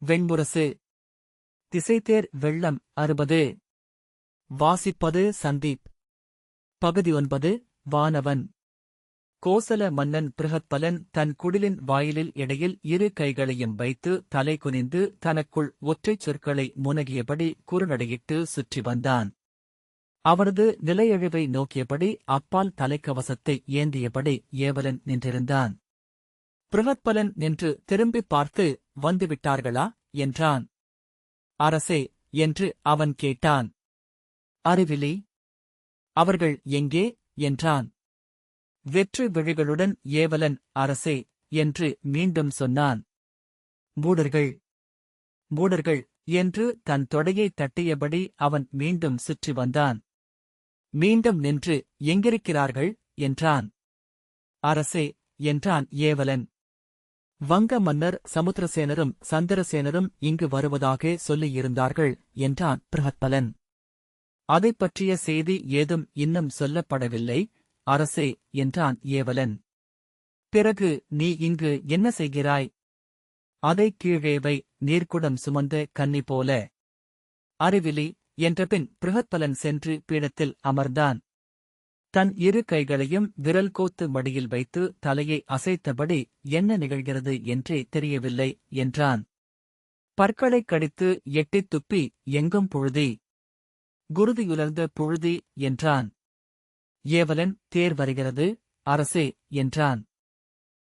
வெண்முரசு. திசைதேர் வெள்ளம் 60. வாசிப்பது சந்தீப். பகுதி 9. வானவன். கோசல மன்னன் பிருஹத்பலன் தன் குடிலின் வாயிலில் இடையில் இரு கைகளையும் வைத்து தலை குனிந்து தனக்குள் ஒற்றைச் சொற்களை முனகியபடி குறுநடையிட்டு சுற்றி வந்தான். அவனது நிலையழிவை நோக்கியபடி அப்பால் தலைக்கவசத்தை ஏந்தியபடி ஏவலன் நின்றிருந்தான். பிருஹத்பலன் நின்று திரும்பிப் பார்த்து, வந்துவிட்டார்களா என்றான். அரசே என்று அவன் கேட்டான். அறிவிலி. அவர்கள் எங்கே என்றான். வெற்று விழிகளுடன் ஏவலன் அரசே என்று மீண்டும் சொன்னான். மூடர்கள். மூடர்கள் என்று தன் தொடையை தட்டியபடி அவன் மீண்டும் சுற்றி வந்தான். மீண்டும் நின்று எங்கிருக்கிறார்கள் என்றான். அரசே என்றான் ஏவலன். வங்க மன்னர் சமுத்திரசேனரும் சந்திரசேனரும் இங்கு வருவதாக சொல்லியிருந்தார்கள் என்றான் பிருஹத்பலன். அதைப் பற்றிய செய்தி ஏதும் இன்னும் சொல்லப்படவில்லை அரசே என்றான் ஏவலன். பிறகு நீ இங்கு என்ன செய்கிறாய்? அதை கீழே வை, நீர்க்குடம் சுமந்த கன்னி போல. அறிவிலி என்றபின் பிருஹத்பலன் சென்று பீடத்தில் அமர்ந்தான். தன் இரு கைகளையும் விரல் கோத்து மடியில் வைத்து தலையை அசைத்தபடி என்ன நிகழ்கிறது என்றே தெரியவில்லை என்றான். பற்களைக் கடித்து எட்டித் துப்பி எங்கும் புழுதி. குருதியுலர்ந்த புழுதி என்றான். ஏவலன் தேர் வருகிறது அரசே என்றான்.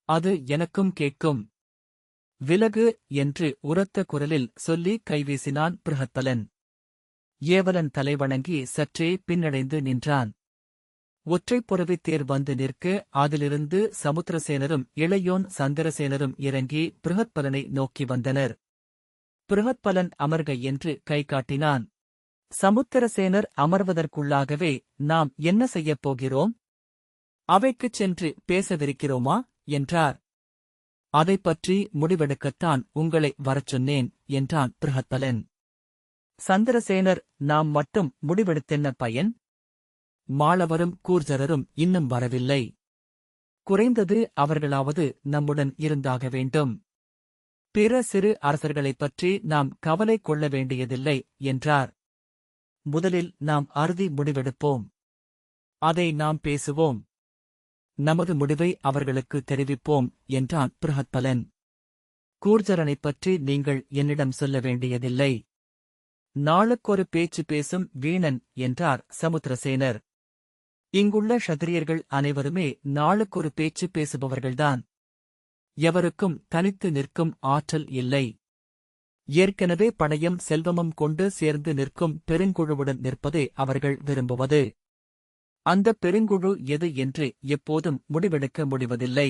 அது எனக்கும் கேட்கும். விலகு என்று உரத்த குரலில் சொல்லி கைவீசினான் பிருஹத்பலன். ஏவலன் தலைவணங்கி சற்றே பின்னடைந்து நின்றான். ஒற்றைப் புறவித் தேர் வந்து நிற்க அதிலிருந்து சமுத்திரசேனரும் இளையோன் சந்திரசேனரும் இறங்கி பிருஹத்பலனை நோக்கி வந்தனர். பிருஹத்பலன் அமர்க என்று கை காட்டினான். சமுத்திரசேனர் அமர்வதற்குள்ளாகவே நாம் என்ன செய்யப் போகிறோம்? அவைக்குச் சென்று பேசவிருக்கிறோமா என்றார். அதைப் பற்றி முடிவெடுக்கத்தான் உங்களை வரச் சொன்னேன் என்றான் பிருஹத்பலன். சந்திரசேனர் நாம் மட்டும் முடிவெடுத்தென்ன பயன்? மாளவரும் கூர்ஜரரும் இன்னும் வரவில்லை. குறைந்தது அவர்களாவது நம்முடன் இருந்தாக வேண்டும். பிற சிறு அரசர்களைப் பற்றி நாம் கவலை கொள்ள வேண்டியதில்லை என்றார். முதலில் நாம் அறுதி முடிவெடுப்போம். அதை நாம் பேசுவோம். நமது முடிவை அவர்களுக்கு தெரிவிப்போம் என்றான் பிருஹத்பலன். கூர்ஜரனைப் பற்றி நீங்கள் என்னிடம் சொல்ல வேண்டியதில்லை. நாளுக்கொரு பேச்சு பேசும் வீணன் என்றார் சமுத்திரசேனர். இங்குள்ள க்ஷத்திரியர்கள் அனைவருமே நாளுக்கொரு பேச்சு பேசுபவர்கள்தான். எவருக்கும் தனித்து நிற்கும் ஆற்றல் இல்லை. ஏற்கனவே படையும் செல்வமும் கொண்டு சேர்ந்து நிற்கும் பெருங்குழுவுடன் நிற்பதே அவர்கள் விரும்புவது. அந்த பெருங்குழு எது என்று எப்போதும் முடிவெடுக்க முடிவதில்லை.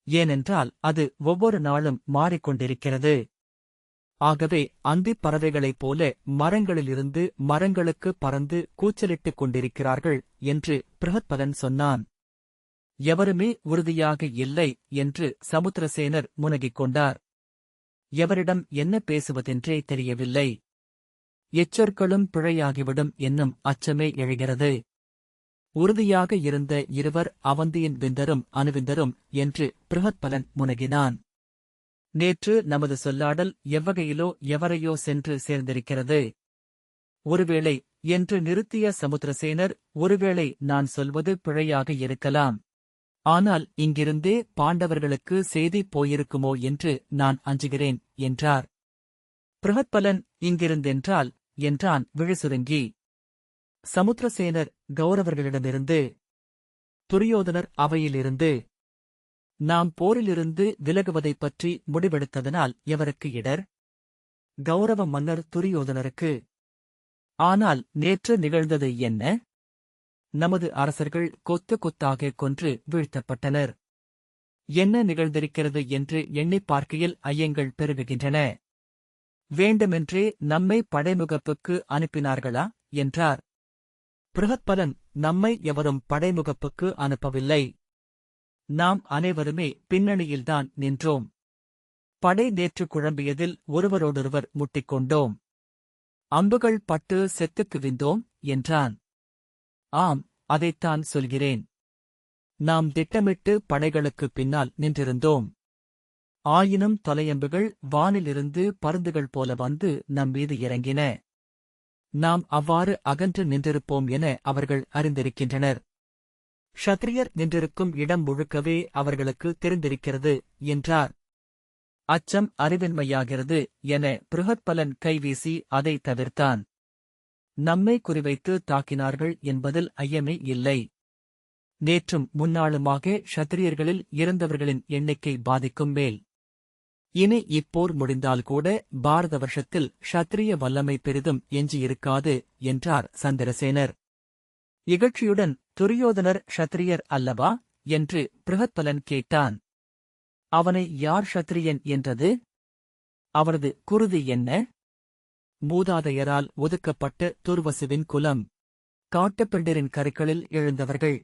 ஏனென்றால் அது ஒவ்வொரு நாளும் மாறிக்கொண்டிருக்கிறது. ஆகவே அந்திப் பறவைகளைப் போல மரங்களிலிருந்து மரங்களுக்கு பறந்து கூச்சலிட்டுக் கொண்டிருக்கிறார்கள் என்று பிருஹத்பலன் சொன்னான். எவருமே உறுதியாக இல்லை என்று சமுத்திரசேனர் முனகிக் கொண்டார். எவரிடம் என்ன பேசுவதென்றே தெரியவில்லை. எச்சொற்களும் பிழையாகிவிடும் என்னும் அச்சமே எழுகிறது. உறுதியாக இருந்த இருவர் அவந்தியின் விந்தரும் அனுவிந்தரும் என்று பிருஹத்பலன் முனகினான். நேற்று நமது சொல்லாடல் எவ்வகையிலோ எவரையோ சென்று சேர்ந்திருக்கிறது. ஒருவேளை என்று நிறுத்திய சமுத்திரசேனர், ஒருவேளை நான் சொல்வது பிழையாக இருக்கலாம். ஆனால் இங்கிருந்தே பாண்டவர்களுக்கு செய்தி போயிருக்குமோ என்று நான் அஞ்சுகிறேன் என்றார். பிருஹத்பலன் இங்கிருந்தென்றால் என்றான் விழிசுருங்கி. சமுத்திரசேனர் கௌரவர்களிடமிருந்து. துரியோதனர் அவையிலிருந்து. நாம் போரிலிருந்து விலகுவதைப் பற்றி முடிவெடுத்ததனால் எவருக்கு இடர்? கௌரவ மன்னர் துரியோதனருக்கு. ஆனால் நேற்று நிகழ்ந்தது என்ன? நமது அரசர்கள் கொத்து கொத்தாக கொன்று வீழ்த்தப்பட்டனர். என்ன நிகழ்ந்திருக்கிறது என்று எண்ணிப் பார்க்கையில் ஐயங்கள் பெருகுகின்றன. வேண்டுமென்றே நம்மை படைமுகப்புக்கு அனுப்பினார்களா என்றார். பிருஹத்பலன், நம்மை எவரும் படைமுகப்புக்கு அனுப்பவில்லை. நாம் அனைவருமே பின்னணியில்தான் நின்றோம். படை நேற்று குழம்பியதில் ஒருவரோடொருவர் முட்டிக்கொண்டோம். அம்புகள் பட்டு செத்துக் குவிந்தோம் என்றான். ஆம், அதைத்தான் சொல்கிறேன். நாம் திட்டமிட்டு படைகளுக்குப் பின்னால் நின்றிருந்தோம். ஆயினும் தொலையம்புகள் வானிலிருந்து பருந்துகள் போல வந்து நம்மீது இறங்கின. நாம் அவ்வாறு அகன்று நின்றிருப்போம் என அவர்கள் அறிந்திருக்கின்றனர். க்ஷத்ரியர் நின்றிருக்கும் இடம் முழுக்கவே அவர்களுக்கு தெரிந்திருக்கிறது என்றார். அச்சம் அறிவின்மையாகிறது என பிருகத்பலன் கைவீசி அதை தவிர்த்தான். நம்மை குறிவைத்து தாக்கினார்கள் என்பதில் ஐயமே இல்லை. நேற்றும் முன்னாளுமாக க்ஷத்திரியர்களில் இறந்தவர்களின் எண்ணிக்கை பாதிக்கும் மேல். இனி இப்போர் முடிந்தால் கூட பாரத வருஷத்தில் க்ஷத்திரிய வல்லமை பெரிதும் எஞ்சியிருக்காது என்றார் சந்திரசேனர். இகழ்ச்சியுடன் துரியோதனர் க்ஷத்திரியர் அல்லவா என்று பிருகத்பலன் கேட்டான். அவனை யார் க்ஷத்திரியன் என்றது? அவரது குருதி என்ன? மூதாதையரால் ஒதுக்கப்பட்ட துர்வசுவின் குலம். காட்டுப்பெண்டிரின் கருக்களில் எழுந்தவர்கள்.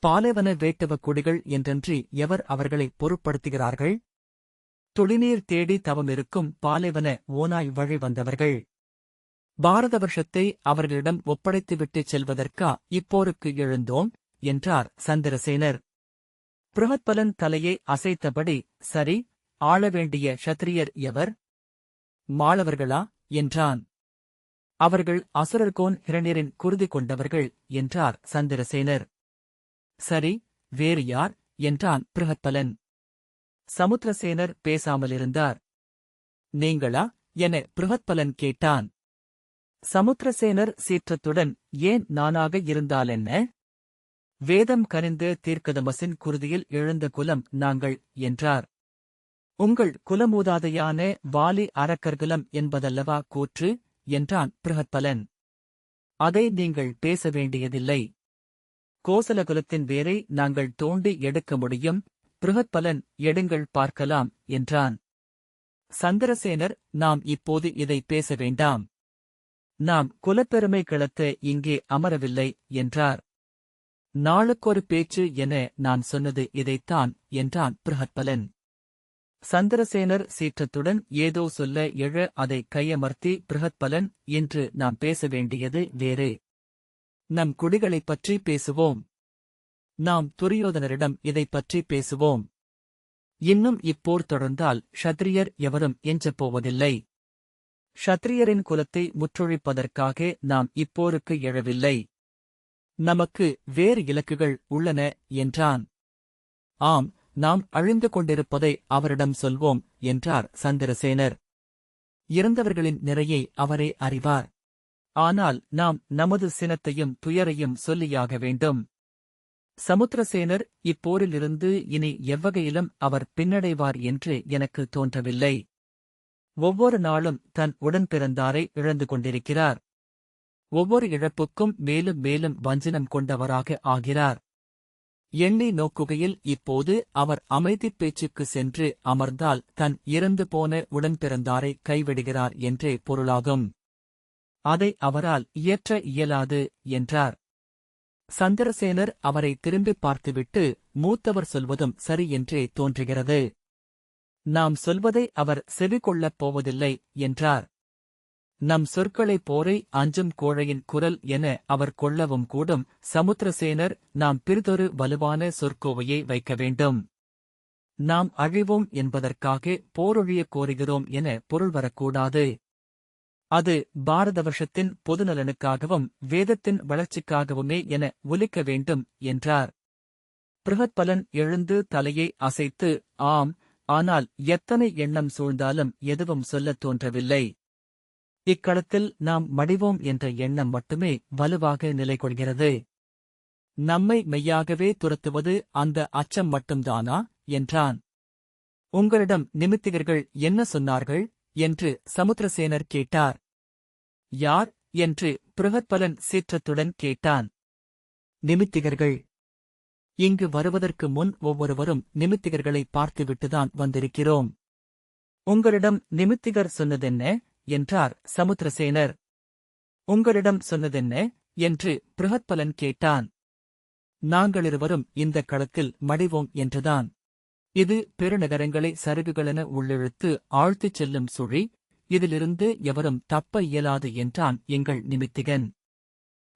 பாலைவன வேட்டவ குடிகள் என்றன்றி எவர் அவர்களை பொருட்படுத்துகிறார்கள்? துளிநீர் தேடி தவமிருக்கும் பாலைவன ஓனாய் வழி வந்தவர்கள். பாரத வருஷத்தை அவர்களிடம் ஒப்படைத்துவிட்டுச் செல்வதற்கா இப்போருக்கு எழுந்தோம் என்றார் சந்திரசேனர். பிருகத்பலன் தலையை அசைத்தபடி, சரி, ஆள வேண்டிய க்ஷத்திரியர் எவர்? மாளவர்களா என்றான். அவர்கள் அசுரர்கோன் ஹிரண்யரின் குருதி கொண்டவர்கள் என்றார் சந்திரசேனர். சரி, வேறு யார் என்றான் பிருகத்பலன். சமுத்திரசேனர் பேசாமலிருந்தார். நீங்களா என பிருகத்பலன் கேட்டான். சமுத்திரசேனர் சீற்றத்துடன், ஏன் நானாக இருந்தாலென்ன? வேதம் கனிந்த தீர்க்கதமசின் குருதியில் எழுந்த குலம் நாங்கள் என்றார். உங்கள் குலமூதாதையான வாலி அரக்கர்குலம் என்பதல்லவா கூற்று என்றான் பிருகத்பலன். அதை நீங்கள் பேச வேண்டியதில்லை. கோசலகுலத்தின் வேரை நாங்கள் தோண்டி எடுக்க முடியும். பிருகத்பலன், எடுங்கள் பார்க்கலாம் என்றான். சந்திரசேனர், நாம் இப்போது இதை பேச வேண்டாம். நாம் குலப்பெருமை கிளத்த இங்கே அமரவில்லை என்றார். நாளுக்கொரு பேச்சு என நான் சொன்னது இதைத்தான் என்றான் பிருகத்பலன். சந்திரசேனர் சீற்றத்துடன் ஏதோ சொல்ல எழ அதை கையமர்த்தி, பிருகத்பலன், இன்று நாம் பேச வேண்டியது வேறு. நம் குடிகளைப் பற்றி பேசுவோம். நாம் துரியோதனரிடம் இதைப் பற்றி பேசுவோம். இன்னும் இப்போர் தொடர்ந்தால் க்ஷத்திரியர் எவரும் எஞ்சப் போவதில்லை. க்ஷத்திரியரின் குலத்தை முற்றொழிப்பதற்காக நாம் இப்போருக்கு எழவில்லை. நமக்கு வேறு இலக்குகள் உள்ளன என்றான். ஆம், நாம் அழிந்து கொண்டிருப்பதை அவரிடம் சொல்வோம் என்றார் சந்திரசேனர். இறந்தவர்களின் நிறையை அவரே அறிவார். ஆனால் நாம் நமது சினத்தையும் துயரையும் சொல்லியாக வேண்டும். சமுத்திரசேனர், இப்போரிலிருந்து இனி எவ்வகையிலும் அவர் பின்னடைவார் என்று எனக்கு தோன்றவில்லை. ஒவ்வொரு நாளும் தன் உடன்பிறந்தாரை இழந்து கொண்டிருக்கிறார். ஒவ்வொரு இழப்புக்கும் மேலும் மேலும் வஞ்சினம் கொண்டவராக ஆகிறார். எண்ணி நோக்குகையில் இப்போது அவர் அமைதிப் பேச்சுக்கு சென்று அமர்ந்தால் தன் இறந்து போன உடன்பிறந்தாரை கைவிடுகிறார் என்றே பொருளாகும். அதை அவரால் இயற்ற இயலாது என்றார். சந்திரசேனர் அவரை திரும்பிப் பார்த்துவிட்டு, மூத்தவர் சொல்வதும் சரி என்றே தோன்றுகிறது. நாம் சொல்வதை அவர் செவிகொள்ளப் போவதில்லை என்றார். நம் சொற்களை போரை அஞ்சும் கோழையின் குரல் என அவர் கொள்ளவும் கூடும். சமுத்திரசேனர், நாம் பிறிதொரு வலுவான சொற்கோவையை வைக்க வேண்டும். நாம் அழிவோம் என்பதற்காக போரொழியக் கோருகிறோம் என பொருள் வரக்கூடாது. அது பாரத வருஷத்தின் பொதுநலனுக்காகவும் வேதத்தின் வளர்ச்சிக்காகவுமே என ஒலிக்க வேண்டும் என்றார். பிருகத்பலன் எழுந்து தலையை அசைத்து, ஆம், ஆனால் எத்தனை எண்ணம் சூழ்ந்தாலும் எதுவும் சொல்லத் தோன்றவில்லை. இக்களத்தில் நாம் மடிவோம் என்ற எண்ணம் மட்டுமே வலுவாக நிலை கொள்கிறது. நம்மை மெய்யாகவே துரத்துவது அந்த அச்சம் மட்டும்தானா என்றான். உங்களிடம் நிமித்திகர்கள் என்ன சொன்னார்கள் என்று சமுத்திரசேனர் கேட்டார். யார் என்று பிருகத்பலன் சீற்றத்துடன் கேட்டான். நிமித்திகர்கள். இங்கு வருவதற்கு முன் ஒவ்வொருவரும் நிமித்திகர்களை பார்த்துவிட்டுதான் வந்திருக்கிறோம். உங்களிடம் நிமித்திகர் சொன்னதென்ன என்றார் சமுத்திரசேனர். உங்களிடம் சொன்னதென்ன என்று பிருகத்பலன் கேட்டான். நாங்களிருவரும் இந்தக் களத்தில் மடிவோம் என்றுதான். இது பெருநகரங்களை சருகுகளென உள்ளிழுத்து ஆழ்த்திச் செல்லும் சுழி. இதிலிருந்து எவரும் தப்ப இயலாது என்றான் எங்கள் நிமித்திகன்.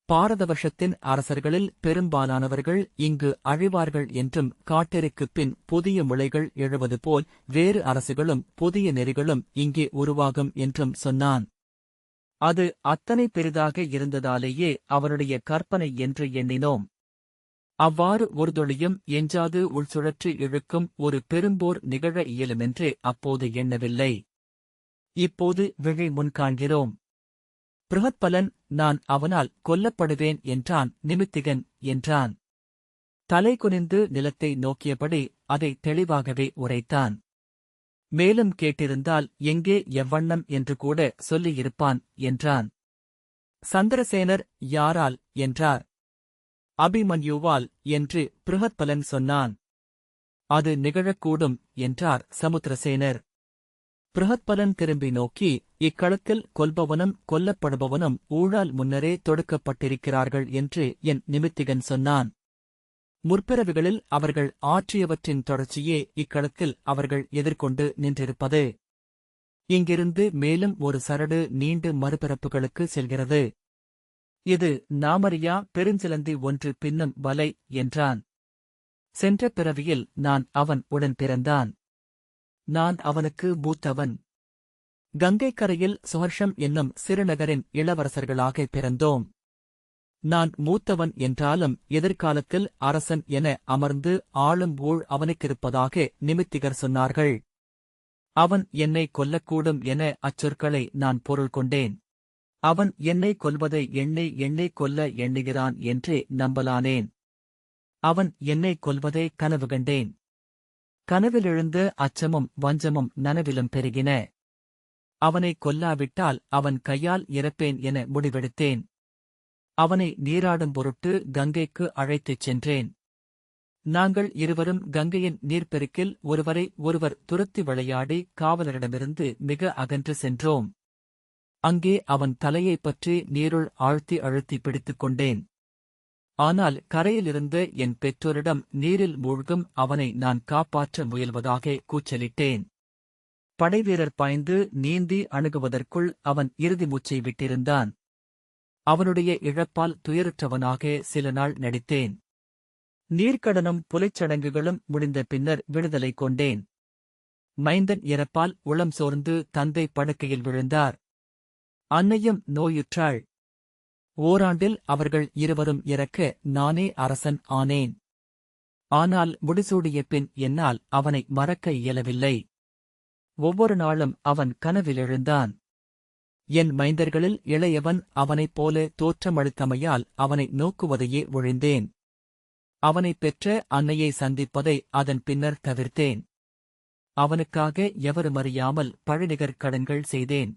பாரதவர்ஷத்தின் அரசர்களில் பெரும்பாலானவர்கள் இங்கு அழிவார்கள் என்றும் காட்டெரிக்குப் பின் புதிய முளைகள் எழுவது போல் வேறு அரசுகளும் புதிய நெறிகளும் இங்கே உருவாகும் என்றும் சொன்னான். அது அத்தனை பெரிதாக இருந்ததாலேயே அவனுடைய கற்பனை என்று எண்ணினோம். அவ்வாறு ஒருதொழியும் எஞ்சாது உள்சுழற்று இழுக்கும் ஒரு பெரும்போர் நிகழ இயலுமென்று அப்போது எண்ணவில்லை. இப்போது விழி முன்காண்கிறோம். பிருகத்பலன், நான் அவனால் கொல்லப்படுவேன் என்றான். நிமித்திகன் என்றான். தலை குனிந்து நிலத்தை நோக்கியபடி அதை தெளிவாகவே உரைத்தான். மேலும் கேட்டிருந்தால் எங்கே எவ்வண்ணம் என்று கூட சொல்லியிருப்பான் என்றான். சந்திரசேனர் யாரால் என்றார். அபிமன்யுவால் என்று பிருகத்பலன் சொன்னான். அது நிகழக்கூடும் என்றார் சமுத்திரசேனர். பிருகத்பலன் திரும்பி நோக்கி, இக்களத்தில் கொல்பவனும் கொல்லப்படுபவனும் ஊழால் முன்னரே தொடுக்கப்பட்டிருக்கிறார்கள் என்று என் நிமித்திகன் சொன்னான். முற்பிறவிகளில் அவர்கள் ஆற்றியவற்றின் தொடர்ச்சியே இக்களத்தில் அவர்கள் எதிர்கொண்டு நின்றிருப்பது. இங்கிருந்து மேலும் ஒரு சரடு நீண்டு மறுபிறப்புகளுக்கு செல்கிறது. இது நாமறியா பெருஞ்சிலந்தி ஒன்று பின்னும் வலை என்றான். சென்ற பிறவியில் நான் அவன் உடன் பிறந்தான். நான் அவனுக்கு மூத்தவன். கங்கைக்கரையில் சுஹர்ஷம் என்னும் சிறுநகரின் இளவரசர்களாக பிறந்தோம். நான் மூத்தவன் என்றாலும் எதிர்காலத்தில் அரசன் என அமர்ந்து ஆளும் ஊழ் அவனுக்கிருப்பதாக நிமித்திகர் சொன்னார்கள். அவன் என்னை கொல்லக்கூடும் என அச்சொற்களை நான் பொருள் கொண்டேன். அவன் என்னை கொல்வதை எண்ணி கொல்ல எண்ணுகிறான் என்றே நம்பலானேன். அவன் என்னை கொல்வதை கனவு கண்டேன். கனவிலெழுந்த அச்சமும் வஞ்சமும் நனவிலும் பெருகின. அவனை கொல்லாவிட்டால் அவன் கையால் இறப்பேன் என முடிவெடுத்தேன். அவனை நீராடும் பொருட்டு கங்கைக்கு அழைத்துச் சென்றேன். நாங்கள் இருவரும் கங்கையின் நீர்ப்பெருக்கில் ஒருவரை ஒருவர் துரத்தி விளையாடி காவலரிடமிருந்து மிக அகன்று சென்றோம். அங்கே அவன் தலையைப் பற்றி நீருள் ஆழ்த்தி அழுத்தி பிடித்துக் கொண்டேன். ஆனால் கரையிலிருந்து என் பெற்றோரிடம் நீரில் மூழ்கும் அவனை நான் காப்பாற்ற முயல்வதாக கூச்சலிட்டேன். படைவீரர் பாய்ந்து நீந்தி அணுகுவதற்குள் அவன் இறுதி மூச்சை விட்டிருந்தான். அவனுடைய இழப்பால் துயருற்றவனாக சில நாள் நடித்தேன். நீர்க்கடனும் புலைச்சடங்குகளும் முடிந்த பின்னர் விடுதலை கொண்டேன். மைந்தன் இறப்பால் உளம் சோர்ந்து தந்தை படுக்கையில் விழுந்தார். அன்னையும் நோயுற்றாள். ஓராண்டில் அவர்கள் இருவரும் இறக்க நானே அரசன் ஆனேன். ஆனால் முடிசூடிய பின் என்னால் அவனை மறக்க இயலவில்லை. ஒவ்வொரு நாளும் அவன் கனவில் எழுந்தான். என் மைந்தர்களில் இளையவன் அவனைப் போல தோற்றமளித்தமையால் அவனை நோக்குவதையே ஒழிந்தேன். அவனைப் பெற்ற அன்னையை சந்திப்பதை அதன் பின்னர் தவிர்த்தேன். அவனுக்காக எவருமறியாமல் பழிநிகர் கடன்கள் செய்தேன்.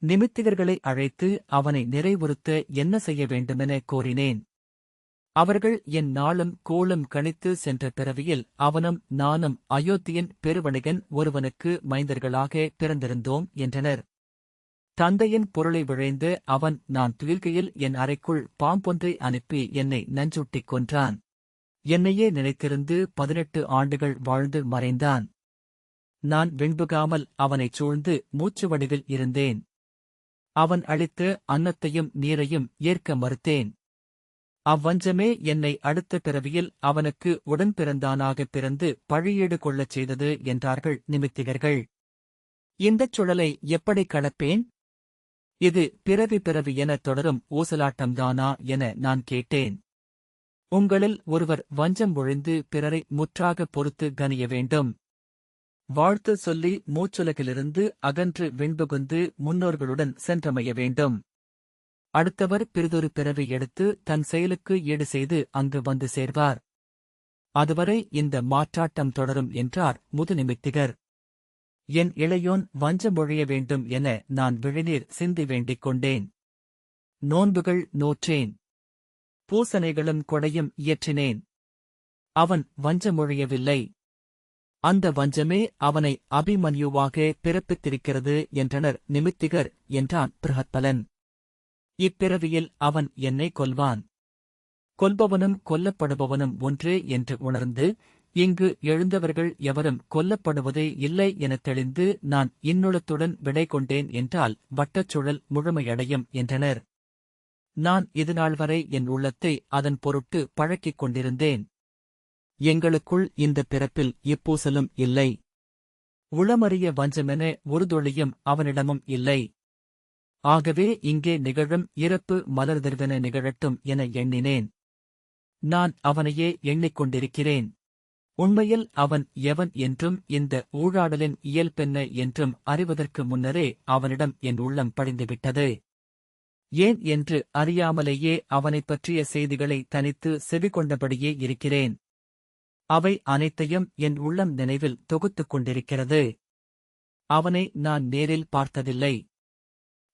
நிமித்திகர்களை அழைத்து அவனை நிறைவுறுத்த என்ன செய்ய வேண்டுமென கோரினேன். அவர்கள் என் நாளும் கோளும் கணித்து சென்ற பிறவியில் அவனும் நானும் அயோத்தியின் பெருவணிகன் ஒருவனுக்கு மைந்தர்களாக பிறந்திருந்தோம் என்றனர். தந்தையின் பொருளை விழைந்து அவன் நான் துயில்கையில் என் அறைக்குள் பாம்பொன்றை அனுப்பி என்னை நஞ்சூட்டிக் கொன்றான். என்னையே நினைத்திருந்து 18 ஆண்டுகள் வாழ்ந்து மறைந்தான். நான் வெண்புகாமல் அவனைச் சூழ்ந்து மூச்சு வடிவில் இருந்தேன். அவன் அளித்த அன்னத்தையும் நீரையும் ஏற்க மறுத்தேன். அவ்வஞ்சமே என்னை அடுத்த பிறவியில் அவனுக்கு உடன்பிறந்தானாகப் பிறந்து பழியீடு கொள்ளச் செய்தது என்றார்கள் நிமித்திகர்கள். இந்தச் சுழலை எப்படி கடப்பேன்? இது பிறவி என தொடரும் ஊசலாட்டம்தானா என நான் கேட்டேன். உங்களில் ஒருவர் வஞ்சம் ஒழிந்து பிறரை முற்றாக பொறுத்து கனிய வேண்டும். வாழ்த்து சொல்லி மூச்சுலகிலிருந்து அகன்று விண்புகுந்து முன்னோர்களுடன் சென்றமைய வேண்டும். அடுத்தவர் பிறிதொரு பிறவி எடுத்து தன் செயலுக்கு ஈடு செய்து அங்கு வந்து சேர்வார். அதுவரை இந்த மாற்றாட்டம் தொடரும் என்றார் முதுநிமித்திகர். என் இளையோன் வஞ்சமொழிய வேண்டும் என நான் விழிநீர் சிந்தி வேண்டிக் கொண்டேன். நோன்புகள் நோற்றேன். பூசனைகளும் கொடையும் இயற்றினேன். அவன் வஞ்சமொழியவில்லை. அந்த வஞ்சமே அவனை அபிமன்யுவாக பிறப்பித்திருக்கிறது என்றனர் நிமித்திகர் என்றான் பிருகத்பலன். இப்பிறவியில் அவன் என்னை கொல்வான். கொல்பவனும் கொல்லப்படுபவனும் ஒன்றே என்று உணர்ந்து இங்கு எழுந்தவர்கள் எவரும் கொல்லப்படுவதே இல்லை எனத் தெளிந்து நான் இன்னுளத்துடன் விடை கொண்டேன் என்றால் வட்டச்சுழல் முழுமையடையும் என்றனர். நான் இதுநாள் வரை என் உள்ளத்தை அதன் பொருட்டு பழக்கிக் கொண்டிருந்தேன். எங்களுக்குள் இந்த பிறப்பில் இப்பூசலும் இல்லை. உளமறிய வஞ்சமென ஒருதொழியும் அவனிடமும் இல்லை. ஆகவே இங்கே நிகழும் இறப்பு மலர்தெர்வென நிகழட்டும் என எண்ணினேன். நான் அவனையே எண்ணிக்கொண்டிருக்கிறேன். உண்மையில் அவன் எவன் என்றும் இந்த ஊழாடலின் இயல்பென்ன என்றும் அறிவதற்கு முன்னரே அவனிடம் என் உள்ளம் படிந்துவிட்டது. ஏன் என்று அறியாமலேயே அவனைப் பற்றிய செய்திகளை தனித்து செவிகொண்டபடியே இருக்கிறேன். அவை அனைத்தையும் என் உள்ளம் நினைவில் தொகுத்துக் கொண்டிருக்கிறது. அவனை நான் நேரில் பார்த்ததில்லை.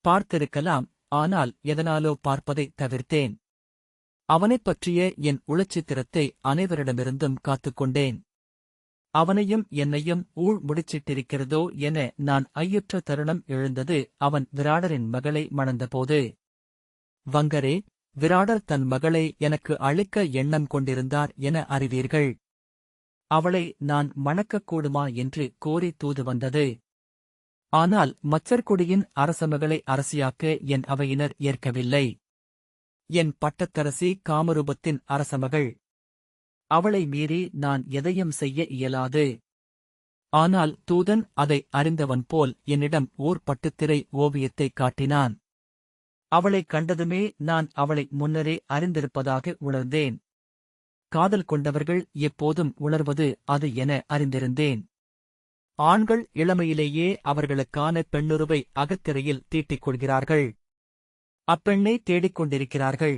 பார்த்திருக்கலாம், ஆனால் எதனாலோ பார்ப்பதை தவிர்த்தேன். அவனைப் பற்றிய என் உளச்சித்திரத்தை அனைவரிடமிருந்தும் காத்துக்கொண்டேன். அவனையும் என்னையும் ஊழ் முடிச்சிட்டிருக்கிறதோ என நான் ஐயுற்ற தருணம் எழுந்தது அவன் விராடரின் மகளை மணந்தபோது. வங்கரே, விராடர் தன் மகளை எனக்கு அளிக்க எண்ணம் கொண்டிருந்தார் என அறிவீர்கள். அவளை நான் மணக்கக்கூடுமா என்று கோரி தூது வந்தது. ஆனால் மச்சர்குடியின் அரசமகளை அரசியாக்க என் அவையினர் ஏற்கவில்லை. என் பட்டத்தரசி காமரூபத்தின் அரசமகள். அவளை மீறி நான் எதையும் செய்ய இயலாது. ஆனால் தூதன் அதை அறிந்தவன் போல் என்னிடம் ஓர் பட்டுத்திரை ஓவியத்தைக் காட்டினான். அவளைக் கண்டதுமே நான் அவளை முன்னரே அறிந்திருப்பதாக உணர்ந்தேன். காதல் கொண்டவர்கள் எப்போதும் உணர்வது அது என அறிந்திருந்தேன். ஆண்கள் இளமையிலேயே அவர்களுக்கான பெண்ணுருவை அகத்திரையில் தீட்டிக் கொள்கிறார்கள். அப்பெண்ணை தேடிக் கொண்டிருக்கிறார்கள்.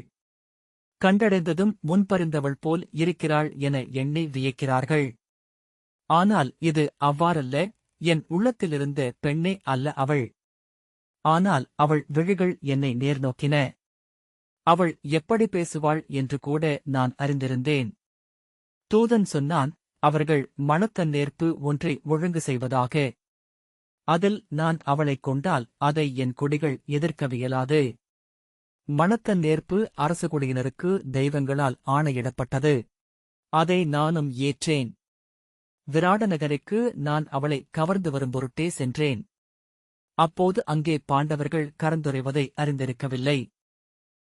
கண்டடைந்ததும் முன்பறிந்தவள் போல் இருக்கிறாள் என எண்ணி வியக்கிறார்கள். ஆனால் இது அவ்வாறல்ல. என் உள்ளத்திலிருந்த பெண்ணே அல்ல அவள். ஆனால் அவள் விழிகள் என்னை நேர்நோக்கின. அவள் எப்படி பேசுவாள் என்று கூட நான் அறிந்திருந்தேன். தூதன் சொன்னான், அவர்கள் மணத்தன்னேற்பு ஒன்றை ஒழுங்கு செய்வதாக. அதில் நான் அவளைக் கொண்டால் அதை என் குடிகள் எதிர்க்கவியலாது. மணத்தன்னேற்பு அரசகுடியினருக்கு தெய்வங்களால் ஆணையிடப்பட்டது. அதை நானும் ஏற்றேன். விராடநகருக்கு நான் அவளை கவர்ந்து வரும் பொருட்டே சென்றேன். அப்போது அங்கே பாண்டவர்கள் கரந்துரைவதை அறிந்திருக்கவில்லை.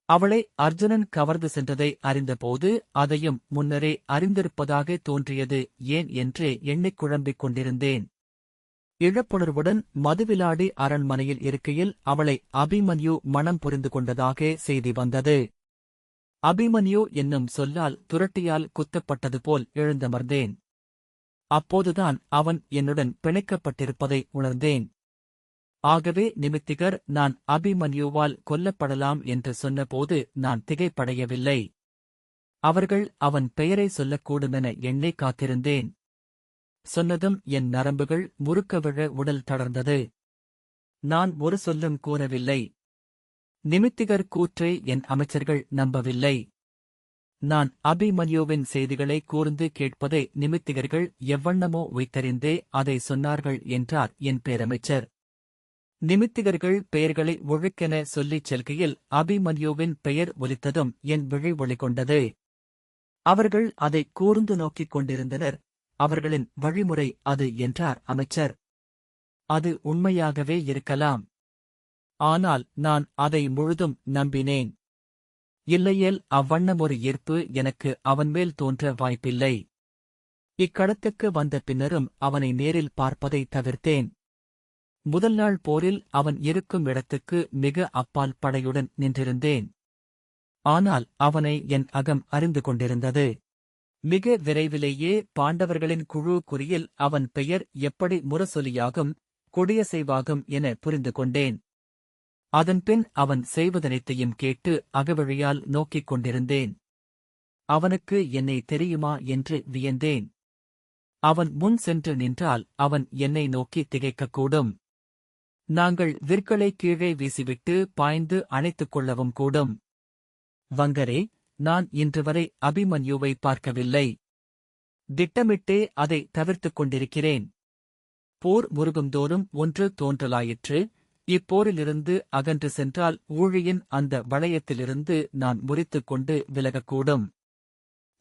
அவளை அர்ஜுனன் கவர்ந்து சென்றதை அறிந்தபோது அதையும் முன்னரே அறிந்திருப்பதாக தோன்றியது ஏன் என்று எண்ணிக் குழம்பிக் கொண்டிருந்தேன். இழப்புணர்வுடன் மதுவிலாடி அரண்மனையில் இருக்கையில் அவளை அபிமன்யு மணம் புரிந்து கொண்டதாக செய்தி வந்தது. அபிமன்யு என்னும் சொல்லால் துரட்டியால் குத்தப்பட்டது போல் எழுந்தமர்ந்தேன். அப்போதுதான் அவன் என்னுடன் பிணைக்கப்பட்டிருப்பதை உணர்ந்தேன். ஆகவே நிமித்திகர் நான் அபிமன்யுவால் கொல்லப்படலாம் என்று சொன்னபோது நான் திகைப்படையவில்லை. அவர்கள் அவன் பெயரை சொல்லக்கூடுமென எண்ணி காத்திருந்தேன். சொன்னதும் என் நரம்புகள் முறுக்கவிழ உடல் தளர்ந்தது. நான் ஒரு சொல்லும் கூறவில்லை. நிமித்திகர் கூற்றை என் அமைச்சர்கள் நம்பவில்லை. நான் அபிமன்யுவின் செய்திகளை கூர்ந்து கேட்பதை நிமித்திகர்கள் எவ்வண்ணமோ உய்த்தறிந்தே அதை சொன்னார்கள் என்றார் என் பேரமைச்சர். நிமித்திகர்கள் பெயர்களை ஒழுக்கென சொல்லிச் செல்கையில் அபிமன்யுவின் பெயர் ஒலித்ததும் என் விழி ஒளிகொண்டது. அவர்கள் அதை கூர்ந்து நோக்கிக் கொண்டிருந்தனர். அவர்களின் வழிமுறை அது என்றார் அமைச்சர். அது உண்மையாகவே இருக்கலாம். ஆனால் நான் அதை முழுதும் நம்பினேன். இல்லையேல் அவ்வண்ணமொரு ஈர்ப்பு எனக்கு அவன்மேல் தோன்ற வாய்ப்பில்லை. இக்களத்துக்கு வந்த பின்னரும் அவனை நேரில் பார்ப்பதை தவிர்த்தேன். முதல் நாள் போரில் அவன் இருக்கும் இடத்துக்கு மிக அப்பால் படையுடன் நின்றிருந்தேன். ஆனால் அவனை என் அகம் அறிந்து கொண்டிருந்தது. மிக விரைவிலேயே பாண்டவர்களின் குழு குறியில் அவன் பெயர் எப்படி முரசொலியாகும், கொடியசைவாகும் என புரிந்து கொண்டேன். அதன்பின் அவன் செய்வதனைத்தையும் கேட்டு அகவழியால் நோக்கிக் கொண்டிருந்தேன். அவனுக்கு என்னை தெரியுமா என்று வியந்தேன். அவன் முன் சென்று நின்றால் அவன் என்னை நோக்கி திகைக்கக்கூடும். நாங்கள் விற்களை கீழே வீசிவிட்டு பாய்ந்து அணைத்துக் கொள்ளவும் கூடும். வங்கரே, நான் இன்று வரை அபிமன்யுவை பார்க்கவில்லை. திட்டமிட்டே அதை தவிர்த்துக் கொண்டிருக்கிறேன். போர் முருகும்தோறும் ஒன்று தோன்றலாயிற்று. இப்போரிலிருந்து அகன்று சென்றால் ஊழியின் அந்த வளையத்திலிருந்து நான் முறித்துக் கொண்டு விலகக்கூடும்.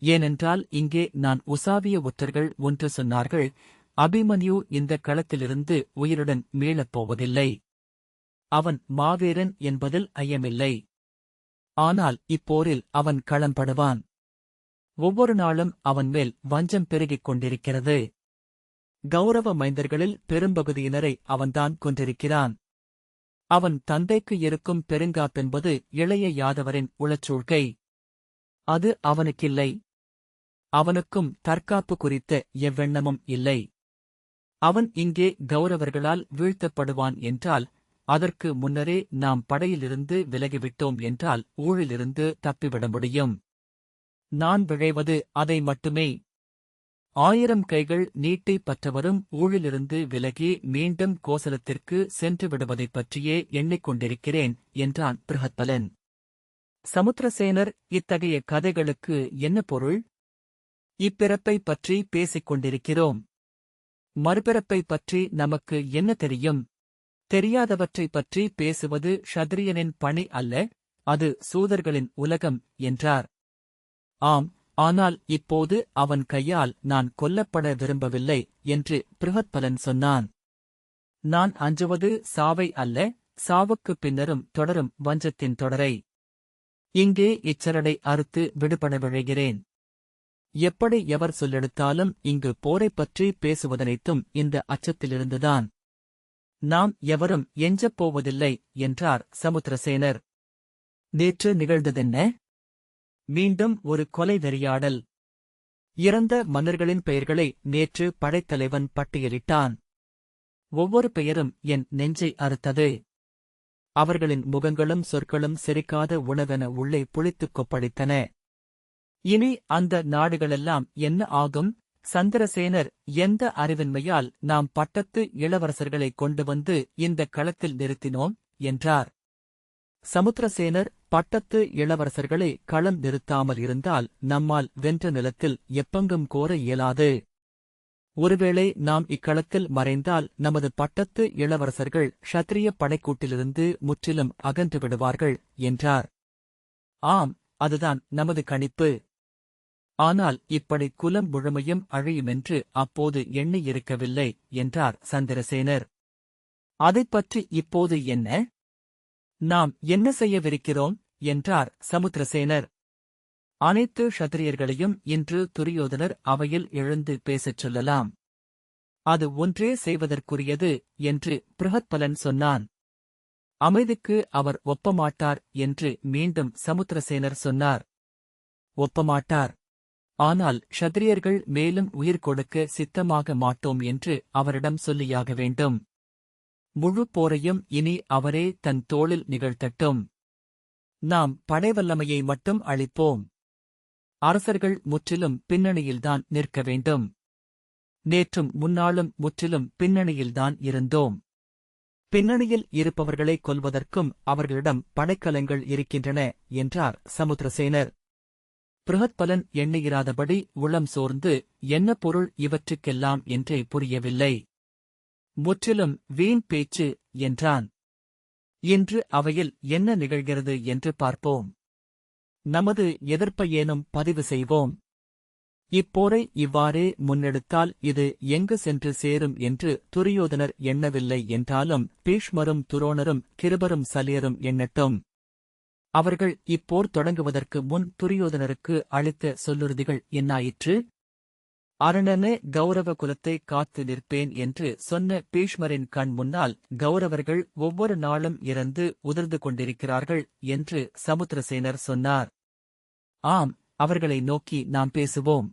ஏனென்றால் இங்கே நான் உசாவிய ஒற்றர்கள் ஒன்று சொன்னார்கள், அபிமன்யு இந்த களத்திலிருந்து உயிருடன் மீளப் போவதில்லை. அவன் மாவீரன் என்பதில் ஐயமில்லை. ஆனால் இப்போரில் அவன் களம்படுவான். ஒவ்வொரு நாளும் அவன் மேல் வஞ்சம் பெருகிக் கொண்டிருக்கிறது. கௌரவ மைந்தர்களில் பெரும்பகுதியினரை அவன்தான் கொன்றிருக்கிறான். அவன் தந்தைக்கு இருக்கும் பெருங்காப்பென்பது இளைய யாதவரின் உளச்சூழ்கை. அது அவனுக்கில்லை. அவனுக்கும் தற்காப்பு குறித்த எவ்வெண்ணமும் இல்லை. அவன் இங்கே கௌரவர்களால் வீழ்த்தப்படுவான் என்றால், அதற்கு முன்னரே நாம் படையிலிருந்து விலகிவிட்டோம் என்றால் ஊழிலிருந்து தப்பிவிட முடியும். நான் விழைவது அதை மட்டுமே. 1000 கைகள் நீட்டி பற்றவரும் ஊழிலிருந்து விலகி மீண்டும் கோசலத்திற்கு சென்று விடுவதைப் பற்றியே எண்ணிக்கொண்டிருக்கிறேன் என்றான் பிருஹத்பலன். சமுத்திரசேனர், இத்தகைய கதைகளுக்கு என்ன பொருள்? இப்பிறப்பைப் பற்றி பேசிக் கொண்டிருக்கிறோம். மறுபிறப்பைப் பற்றி நமக்கு என்ன தெரியும்? தெரியாதவற்றைப் பற்றி பேசுவது க்ஷத்திரியனின் பணி அல்ல, அது சூதர்களின் உலகம் என்றார். ஆம், ஆனால் இப்போது அவன் கையால் நான் கொல்லப்பட விரும்பவில்லை என்று பிருஹத்பலன் சொன்னான். நான் அஞ்சுவது சாவை அல்ல, சாவுக்குப் பின்னரும் தொடரும் வஞ்சத்தின் தொடரை. இங்கே இச்சரடை அறுத்து விடுபட விழைகிறேன். எப்படி எவர் சொல்லெடுத்தாலும் இங்கு போரைப் பற்றி பேசுவதனைத்தும் இந்த அச்சத்திலிருந்துதான். நாம் எவரும் எஞ்சப் போவதில்லை என்றார் சமுத்திரசேனர். நேற்று நிகழ்ந்ததென்ன? மீண்டும் ஒரு கொலை வெறியாடல். இறந்த மன்னர்களின் பெயர்களை நேற்று படைத்தலைவன் பட்டியலிட்டான். ஒவ்வொரு பெயரும் என் நெஞ்சை அறுத்தது. அவர்களின் முகங்களும் சொற்களும் செரிக்காத உணவென உள்ளே புளித்துக் கொப்பளித்தன. இனி அந்த நாடுகளெல்லாம் என்ன ஆகும்? சந்திரசேனர், எந்த அறிவின்மையால் நாம் பட்டத்து இளவரசர்களைக் கொண்டு வந்து இந்த களத்தில் நிறுத்தினோம் என்றார். சமுத்திரசேனர், பட்டத்து இளவரசர்களை களம் நிறுத்தாமல் இருந்தால் நம்மால் வென்ற நிலத்தில் எப்பங்கும் கோர இயலாது. ஒருவேளை நாம் இக்களத்தில் மறைந்தால் நமது பட்டத்து இளவரசர்கள் க்ஷத்திரிய படைக்கூட்டிலிருந்து முற்றிலும் அகன்று விடுவார்கள் என்றார். ஆம், அதுதான் நமது கணிப்பு. ஆனால் இப்படி குலம் முழுமையும் அழியுமென்று அப்போது எண்ணியிருக்கவில்லை என்றார் சந்திரசேனர். அதைப்பற்றி இப்போது என்ன? நாம் என்ன செய்யவிருக்கிறோம் என்றார் சமுத்திரசேனர். அனைத்து க்ஷத்திரியர்களையும் இன்று துரியோதனர் அவையில் எழுந்து பேசச் சொல்லலாம். அது ஒன்றே செய்வதற்குரியது என்று பிருஹத்பலன் சொன்னான். அமைதிக்கு அவர் ஒப்பமாட்டார் என்று மீண்டும் சமுத்திரசேனர் சொன்னார். ஒப்பமாட்டார். ஆனால் க்ஷத்திரியர்கள் மேலும் உயிர் கொடுக்க சித்தமாக மாட்டோம் என்று அவரிடம் சொல்லியாக வேண்டும். முழு போரையும் இனி அவரே தன் தோளில் நிகழ்த்தட்டும். நாம் படைவல்லமையை மட்டும் அளிப்போம். அரசர்கள் முற்றிலும் பின்னணியில்தான் நிற்க வேண்டும். நேற்றும் முன்னாளும் முற்றிலும் பின்னணியில்தான் இருந்தோம். பின்னணியில் இருப்பவர்களை கொல்வதற்கும் அவர்களிடம் படைக்கலங்கள் இருக்கின்றன என்றார் சமுத்திரசேனர். பிருஹத்பலன் எண்ணுகிறாதபடி உளம் சோர்ந்து என்ன பொருள் இவற்றுக்கெல்லாம் என்றே புரியவில்லை. முற்றிலும் வீண் பேச்சு என்றான். இன்று அவையில் என்ன நிகழ்கிறது என்று பார்ப்போம். நமது எதிர்ப்பையேனும் பதிவு செய்வோம். இப்போரை இவ்வாறே முன்னெடுத்தால் இது எங்கு சென்று சேரும் என்று துரியோதனர் எண்ணவில்லை என்றாலும் பீஷ்மரும் துரோணரும் கிருபரும் சலியரும் எண்ணட்டும். அவர்கள் இப்போர் தொடங்குவதற்கு முன் துரியோதனருக்கு அளித்த சொல்லுறுதிகள் என்னாயிற்று? அரணனே கௌரவ குலத்தை காத்து நிற்பேன் என்று சொன்ன பீஷ்மரின் கண் முன்னால் கௌரவர்கள் ஒவ்வொரு நாளும் இறந்து உதிர்ந்து கொண்டிருக்கிறார்கள் என்று சமுத்திரசேனர் சொன்னார். ஆம், அவர்களை நோக்கி நாம் பேசுவோம்.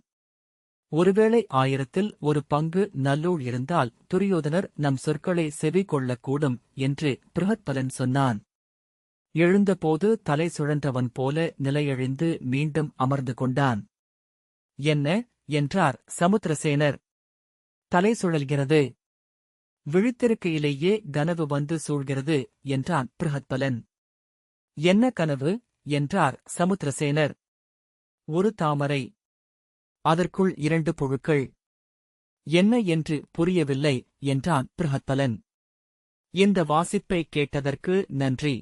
ஒருவேளை 1000ல் ஒரு பங்கு நல்லூழ் இருந்தால் துரியோதனர் நம் சொற்களை செவி கொள்ளக்கூடும் என்று பிருஹத்பலன் சொன்னான். எழுந்தபோது தலை சுழன்றவன் போல நிலையழிந்து மீண்டும் அமர்ந்து கொண்டான். என்ன என்றார் சமுத்திரசேனர். தலை சுழல்கிறது. விழித்திருக்கையிலேயே கனவு வந்து சூழ்கிறது என்றான் பிருஹத்பலன். என்ன கனவு என்றார் சமுத்திரசேனர். ஒரு தாமரை. அதற்குள் 2 புழுக்கள். என்ன என்று புரியவில்லை என்றான் பிருஹத்பலன். இந்த வாசிப்பை கேட்டதற்கு நன்றி.